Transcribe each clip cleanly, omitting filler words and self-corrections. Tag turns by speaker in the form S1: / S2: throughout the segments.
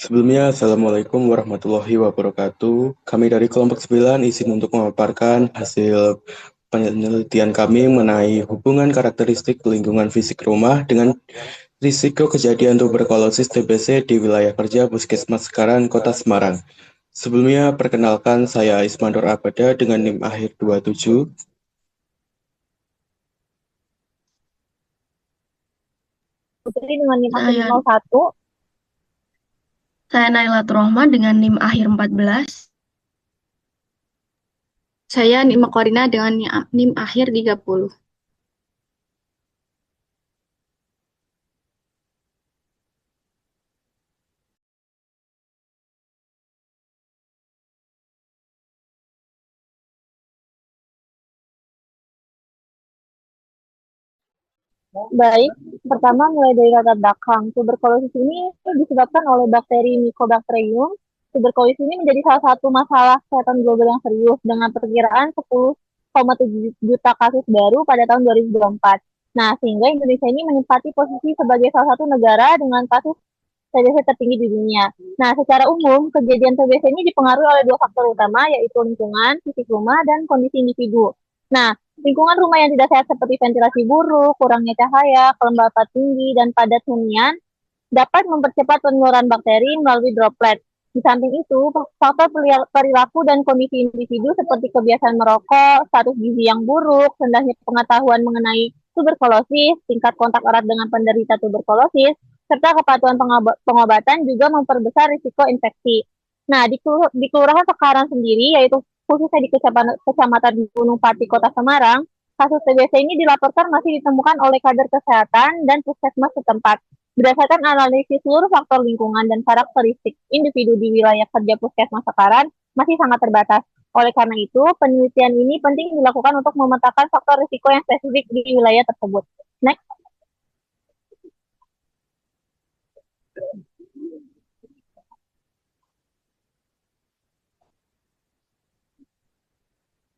S1: Sebelumnya, Assalamualaikum warahmatullahi wabarakatuh. Kami dari kelompok 9 izin untuk memaparkan hasil penelitian kami mengenai hubungan karakteristik lingkungan fisik rumah dengan risiko kejadian tuberkulosis TBC di wilayah kerja Puskesmas Sekaran, Kota Semarang. Sebelumnya, perkenalkan saya Ismandor Abada dengan NIM akhir 27.
S2: Putri dengan NIM akhir
S3: Saya
S2: 01.
S3: saya Naila Rohma dengan NIM akhir 14.
S4: Saya Nima Korina dengan NIM akhir 30.
S2: Baik, pertama mulai dari latar belakang. Tuberkulosis ini disebabkan oleh bakteri Mycobacterium. Tuberkulosis ini menjadi salah satu masalah kesehatan global yang serius dengan perkiraan 10,7 juta kasus baru pada tahun 2024. Nah, sehingga Indonesia ini menempati posisi sebagai salah satu negara dengan kasus TBC tertinggi di dunia. Nah, secara umum, kejadian TBC ini dipengaruhi oleh dua faktor utama, yaitu lingkungan, fisik rumah, dan kondisi individu. Nah, lingkungan rumah yang tidak sehat seperti ventilasi buruk, kurangnya cahaya, kelembapan tinggi, dan padat hunian dapat mempercepat penularan bakteri melalui droplet. Di samping itu, faktor perilaku dan kondisi individu seperti kebiasaan merokok, status gizi yang buruk, rendahnya pengetahuan mengenai tuberkulosis, tingkat kontak erat dengan penderita tuberkulosis, serta kepatuhan pengobatan juga memperbesar risiko infeksi. Nah, di Kelurahan Sekaran sendiri, yaitu khususnya di Kecamatan Gunung Pati, Kota Semarang, kasus TBC ini dilaporkan masih ditemukan oleh kader kesehatan dan puskesmas setempat. Berdasarkan analisis seluruh faktor lingkungan dan karakteristik individu di wilayah kerja Puskesmas Sekaran masih sangat terbatas. Oleh karena itu, penelitian ini penting dilakukan untuk memetakan faktor risiko yang spesifik di wilayah tersebut. Next.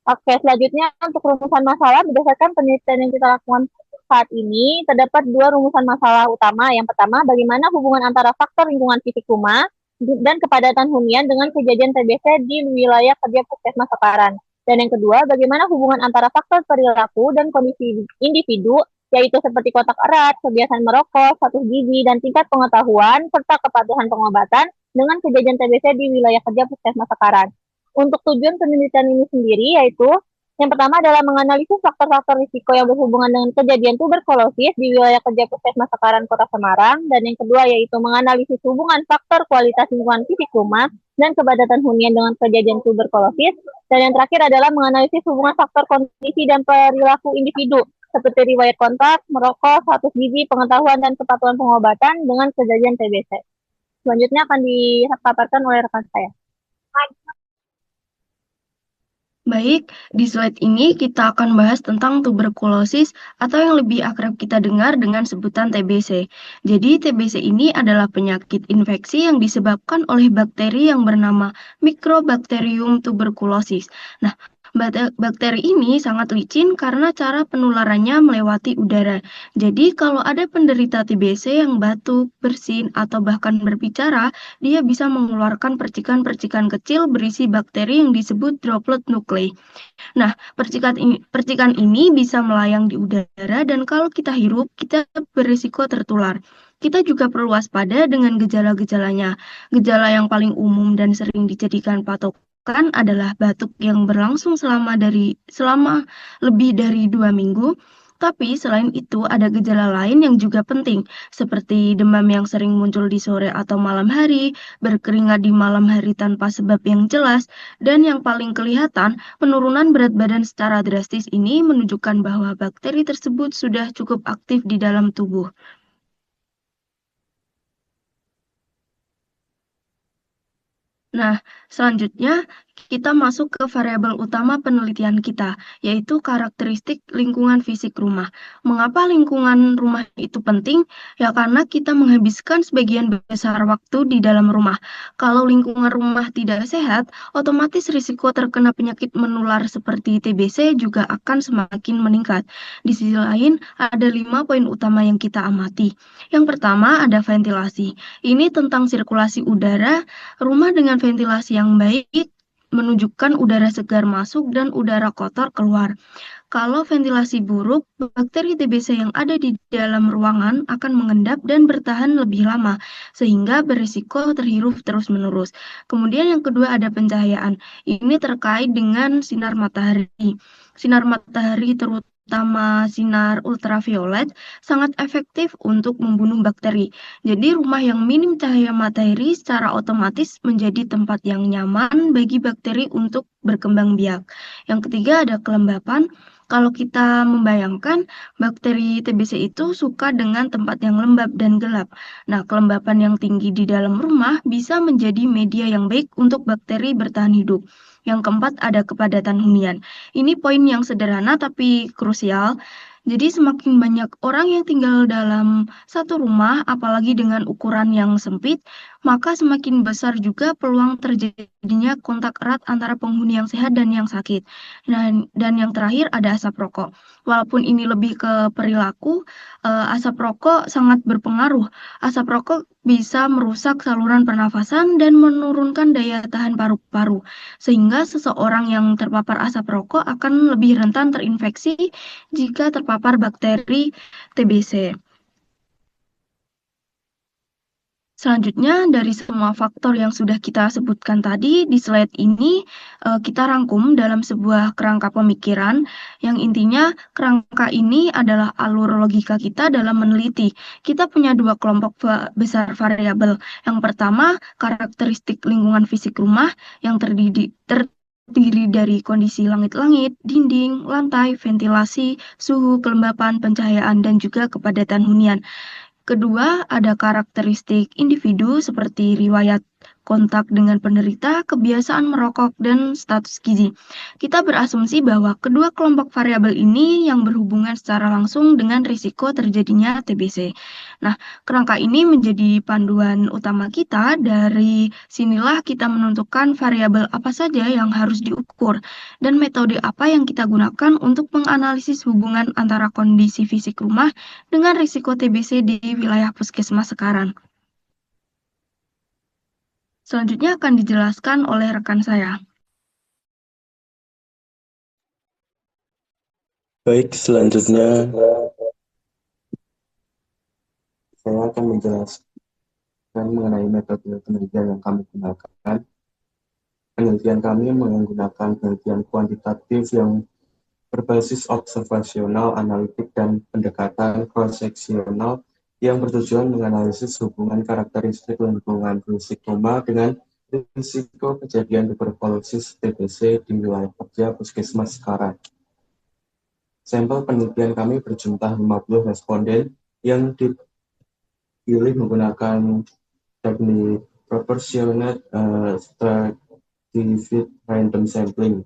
S2: Oke, selanjutnya untuk rumusan masalah berdasarkan penelitian yang kita lakukan saat ini, terdapat dua rumusan masalah utama. Yang pertama, bagaimana hubungan antara faktor lingkungan fisik rumah dan kepadatan hunian dengan kejadian TBC di wilayah kerja Puskesmas Sekaran. Dan yang kedua, bagaimana hubungan antara faktor perilaku dan kondisi individu, yaitu seperti kontak erat, kebiasaan merokok, status gizi, dan tingkat pengetahuan, serta kepatuhan pengobatan dengan kejadian TBC di wilayah kerja Puskesmas Sekaran. Untuk tujuan penelitian ini sendiri yaitu yang pertama adalah menganalisis faktor-faktor risiko yang berhubungan dengan kejadian tuberkulosis di wilayah kerja Puskesmas Sekaran Kota Semarang, dan yang kedua yaitu menganalisis hubungan faktor kualitas lingkungan fisik rumah dan kepadatan hunian dengan kejadian tuberkulosis, dan yang terakhir adalah menganalisis hubungan faktor kondisi dan perilaku individu seperti riwayat kontak, merokok, status gizi, pengetahuan dan kepatuhan pengobatan dengan kejadian TBC. Selanjutnya akan dipaparkan oleh rekan saya.
S3: Baik, di slide ini kita akan bahas tentang tuberkulosis atau yang lebih akrab kita dengar dengan sebutan TBC. Jadi TBC ini adalah penyakit infeksi yang disebabkan oleh bakteri yang bernama Mycobacterium tuberculosis. Nah, bakteri ini sangat licin karena cara penularannya melewati udara. Jadi kalau ada penderita TBC yang batuk, bersin, atau bahkan berbicara, dia bisa mengeluarkan percikan-percikan kecil berisi bakteri yang disebut droplet nuklei. Nah, percikan ini bisa melayang di udara dan kalau kita hirup, kita berisiko tertular. Kita juga perlu waspada dengan gejala-gejalanya. Gejala yang paling umum dan sering dijadikan patokan adalah batuk yang berlangsung selama lebih dari 2 minggu. Tapi selain itu ada gejala lain yang juga penting, seperti demam yang sering muncul di sore atau malam hari, berkeringat di malam hari tanpa sebab yang jelas, dan yang paling kelihatan, penurunan berat badan secara drastis ini menunjukkan bahwa bakteri tersebut sudah cukup aktif di dalam tubuh. Nah, selanjutnya kita masuk ke variabel utama penelitian kita, yaitu karakteristik lingkungan fisik rumah. Mengapa lingkungan rumah itu penting? Ya karena kita menghabiskan sebagian besar waktu di dalam rumah. Kalau lingkungan rumah tidak sehat, otomatis risiko terkena penyakit menular seperti TBC juga akan semakin meningkat. Di sisi lain, ada 5 poin utama yang kita amati. Yang pertama ada ventilasi. Ini tentang sirkulasi udara. Rumah dengan ventilasi yang baik menunjukkan udara segar masuk dan udara kotor keluar. Kalau ventilasi buruk, bakteri TBC yang ada di dalam ruangan akan mengendap dan bertahan lebih lama, sehingga berisiko terhirup terus-menerus. Kemudian yang kedua ada pencahayaan. Ini terkait dengan sinar matahari. Sinar matahari terutama sinar ultraviolet sangat efektif untuk membunuh bakteri. Jadi rumah yang minim cahaya matahari secara otomatis menjadi tempat yang nyaman bagi bakteri untuk berkembang biak. Yang ketiga ada kelembapan. Kalau kita membayangkan bakteri TBC itu suka dengan tempat yang lembab dan gelap. Nah, kelembapan yang tinggi di dalam rumah bisa menjadi media yang baik untuk bakteri bertahan hidup. Yang keempat ada kepadatan hunian. Ini poin yang sederhana tapi krusial. Jadi semakin banyak orang yang tinggal dalam satu rumah, apalagi dengan ukuran yang sempit, maka semakin besar juga peluang terjadinya kontak erat antara penghuni yang sehat dan yang sakit. Dan yang terakhir ada asap rokok. Walaupun ini lebih ke perilaku, asap rokok sangat berpengaruh. Asap rokok bisa merusak saluran pernafasan dan menurunkan daya tahan paru-paru, sehingga seseorang yang terpapar asap rokok akan lebih rentan terinfeksi jika terpapar bakteri TBC. Selanjutnya, dari semua faktor yang sudah kita sebutkan tadi, di slide ini kita rangkum dalam sebuah kerangka pemikiran yang intinya kerangka ini adalah alur logika kita dalam meneliti. Kita punya dua kelompok besar variabel. Yang pertama, karakteristik lingkungan fisik rumah yang terdiri dari kondisi langit-langit, dinding, lantai, ventilasi, suhu, kelembapan, pencahayaan, dan juga kepadatan hunian. Kedua, ada karakteristik individu seperti riwayat kontak dengan penderita, kebiasaan merokok, dan status gizi. Kita berasumsi bahwa kedua kelompok variabel ini yang berhubungan secara langsung dengan risiko terjadinya TBC. Nah, kerangka ini menjadi panduan utama kita. Dari sinilah kita menentukan variabel apa saja yang harus diukur dan metode apa yang kita gunakan untuk menganalisis hubungan antara kondisi fisik rumah dengan risiko TBC di wilayah puskesmas sekarang. Selanjutnya akan dijelaskan oleh rekan saya.
S1: Baik, selanjutnya saya akan menjelaskan mengenai metode penelitian yang kami gunakan. Penelitian kami menggunakan penelitian kuantitatif yang berbasis observasional, analitik, dan pendekatan cross-seksional yang bertujuan menganalisis hubungan karakteristik lingkungan fisik rumah dengan risiko kejadian tuberkulosis TBC di wilayah kerja puskesmas sekarang. Sampel penelitian kami berjumlah 50 responden yang dipilih menggunakan teknik proportionate stratified random sampling.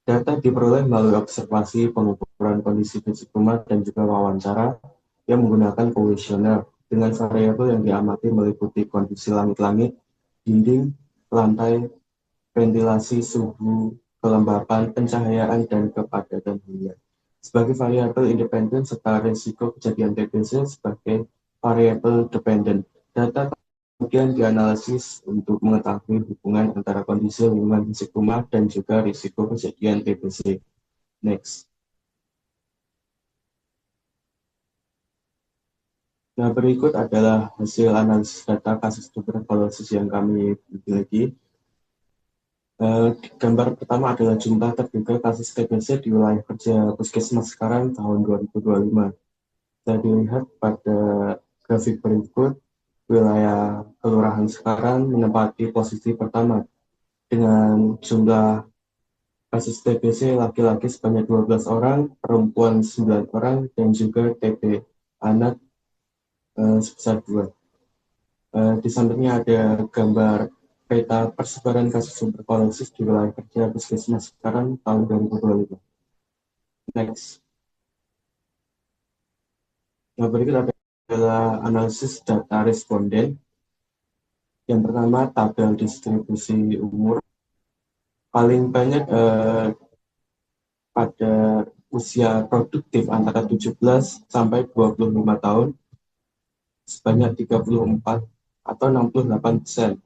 S1: Data diperoleh melalui observasi, pengukuran kondisi fisik rumah, dan juga wawancara yang menggunakan kuesioner dengan variabel yang diamati meliputi kondisi langit-langit, dinding, lantai, ventilasi, suhu, kelembapan, pencahayaan, dan kepadatan hunian sebagai variabel independen serta risiko kejadian TBC sebagai variabel dependen. Data kemudian dianalisis untuk mengetahui hubungan antara kondisi lingkungan fisik rumah dan juga risiko kejadian TBC. Next. Nah, berikut adalah hasil analisis data kasus tuberkulosis yang kami miliki. Gambar pertama adalah jumlah terduga kasus TBC di wilayah kerja puskesmas sekarang tahun 2025. Bisa dilihat pada grafik berikut, wilayah kelurahan sekarang menempati posisi pertama dengan jumlah kasus TBC laki-laki sebanyak 12 orang, perempuan 9 orang, dan juga TB anak sebesar 2. Di sampingnya ada gambar peta persebaran kasus tuberkulosis di wilayah kerja Puskesmas sekarang tahun 2025. Next. Yang berikut adalah analisis data responden. Yang pertama, tabel distribusi umur. Paling banyak pada usia produktif antara 17 sampai 25 tahun sebanyak 34 atau 68%.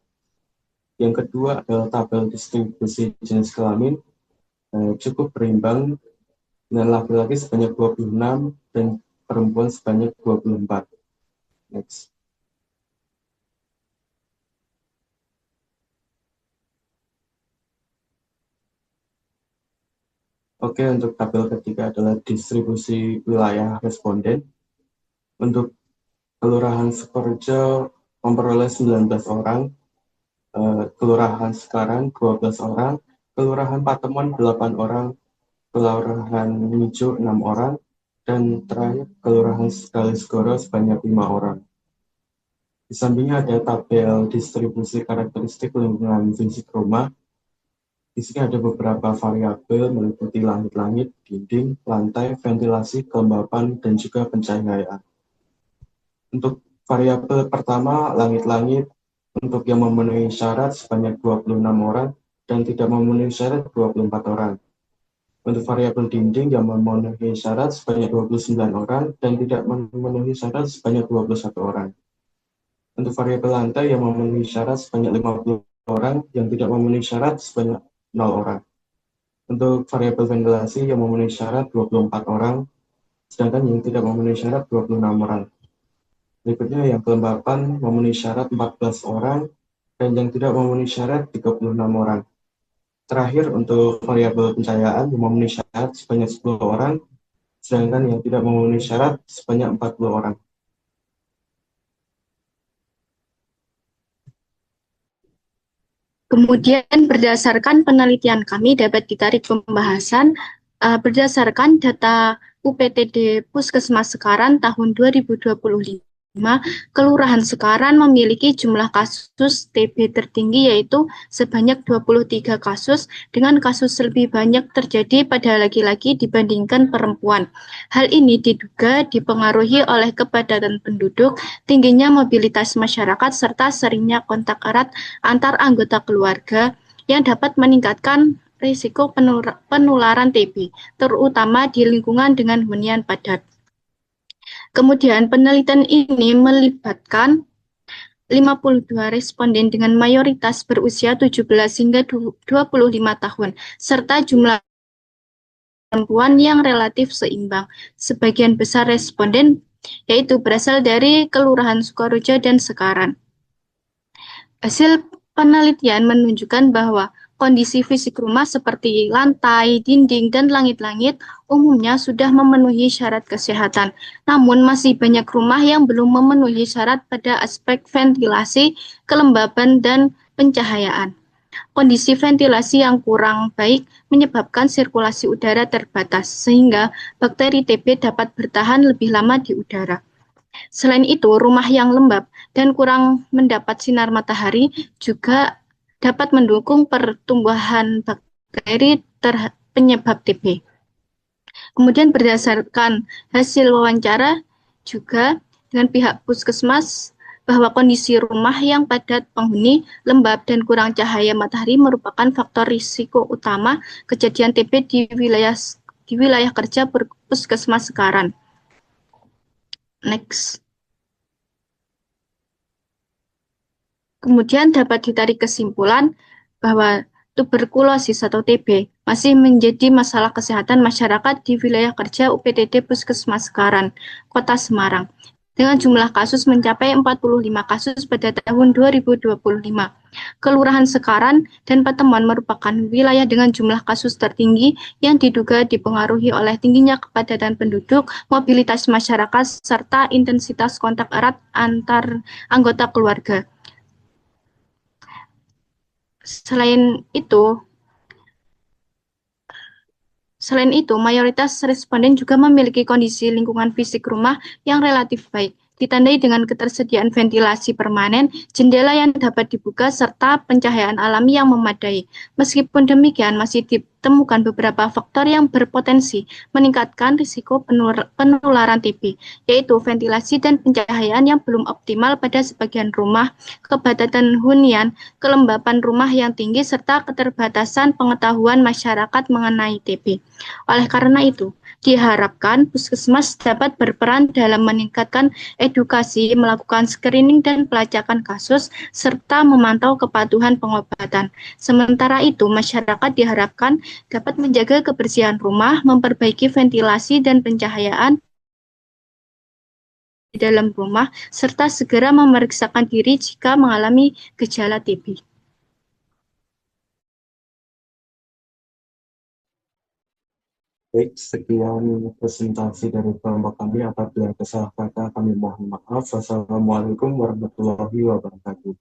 S1: Yang kedua adalah tabel distribusi jenis kelamin, cukup berimbang dengan laki-laki sebanyak 26 dan perempuan sebanyak 24. Next. Oke, untuk tabel ketiga adalah distribusi wilayah responden. Untuk Kelurahan Sukorejo memperoleh 19 orang, Kelurahan Sekarang 12 orang, Kelurahan Patemon 8 orang, Kelurahan Ngijo 6 orang, dan terakhir Kelurahan Kalisgoro sebanyak 5 orang. Di sampingnya ada tabel distribusi karakteristik lingkungan fisik rumah. Di sini ada beberapa variabel meliputi langit-langit, dinding, lantai, ventilasi, kelembapan, dan juga pencahayaan. Untuk variabel pertama, langit-langit, untuk yang memenuhi syarat sebanyak 26 orang dan tidak memenuhi syarat 24 orang. Untuk variabel dinding yang memenuhi syarat sebanyak 29 orang dan tidak memenuhi syarat sebanyak 21 orang. Untuk variabel lantai yang memenuhi syarat sebanyak 50 orang yang tidak memenuhi syarat sebanyak 0 orang. Untuk variabel ventilasi yang memenuhi syarat 24 orang, sedangkan yang tidak memenuhi syarat 26 orang. Berikutnya yang kelembapan memenuhi syarat 14 orang dan yang tidak memenuhi syarat 36 orang. Terakhir untuk variabel pencahayaan yang memenuhi syarat sebanyak 10 orang, sedangkan yang tidak memenuhi syarat sebanyak 40 orang.
S4: Kemudian berdasarkan penelitian kami dapat ditarik pembahasan berdasarkan data UPTD Puskesmas Sekaran tahun 2025, Kelurahan Sekaran memiliki jumlah kasus TB tertinggi yaitu sebanyak 23 kasus dengan kasus lebih banyak terjadi pada laki-laki dibandingkan perempuan. Hal ini diduga dipengaruhi oleh kepadatan penduduk, tingginya mobilitas masyarakat, serta seringnya kontak erat antar anggota keluarga yang dapat meningkatkan risiko penularan TB, terutama di lingkungan dengan hunian padat. Kemudian penelitian ini melibatkan 52 responden dengan mayoritas berusia 17 hingga 25 tahun, serta jumlah perempuan yang relatif seimbang. Sebagian besar responden yaitu berasal dari Kelurahan Sukorejo dan Sekaran. Hasil penelitian menunjukkan bahwa kondisi fisik rumah seperti lantai, dinding, dan langit-langit umumnya sudah memenuhi syarat kesehatan. Namun masih banyak rumah yang belum memenuhi syarat pada aspek ventilasi, kelembaban, dan pencahayaan. Kondisi ventilasi yang kurang baik menyebabkan sirkulasi udara terbatas, sehingga bakteri TB dapat bertahan lebih lama di udara. Selain itu, rumah yang lembab dan kurang mendapat sinar matahari juga dapat mendukung pertumbuhan bakteri penyebab TB. Kemudian berdasarkan hasil wawancara juga dengan pihak puskesmas bahwa kondisi rumah yang padat penghuni, lembab, dan kurang cahaya matahari merupakan faktor risiko utama kejadian TB di wilayah kerja puskesmas Sekaran. Next. Kemudian dapat ditarik kesimpulan bahwa tuberkulosis atau TB masih menjadi masalah kesehatan masyarakat di wilayah kerja UPTD Puskesmas Sekaran, Kota Semarang, dengan jumlah kasus mencapai 45 kasus pada tahun 2025. Kelurahan Sekaran dan Patemon merupakan wilayah dengan jumlah kasus tertinggi yang diduga dipengaruhi oleh tingginya kepadatan penduduk, mobilitas masyarakat, serta intensitas kontak erat antar anggota keluarga. Selain itu, mayoritas responden juga memiliki kondisi lingkungan fisik rumah yang relatif baik, ditandai dengan ketersediaan ventilasi permanen, jendela yang dapat dibuka, serta pencahayaan alami yang memadai. Meskipun demikian, masih ditemukan beberapa faktor yang berpotensi meningkatkan risiko penularan TB, yaitu ventilasi dan pencahayaan yang belum optimal pada sebagian rumah, kepadatan hunian, kelembapan rumah yang tinggi, serta keterbatasan pengetahuan masyarakat mengenai TB. Oleh karena itu, diharapkan puskesmas dapat berperan dalam meningkatkan edukasi, melakukan screening dan pelacakan kasus, serta memantau kepatuhan pengobatan. Sementara itu, masyarakat diharapkan dapat menjaga kebersihan rumah, memperbaiki ventilasi dan pencahayaan di dalam rumah, serta segera memeriksakan diri jika mengalami gejala TB.
S1: Baik, sekian presentasi dari kelompok kami. Apabila ada salah kata, kami mohon maaf. Wassalamualaikum warahmatullahi wabarakatuh.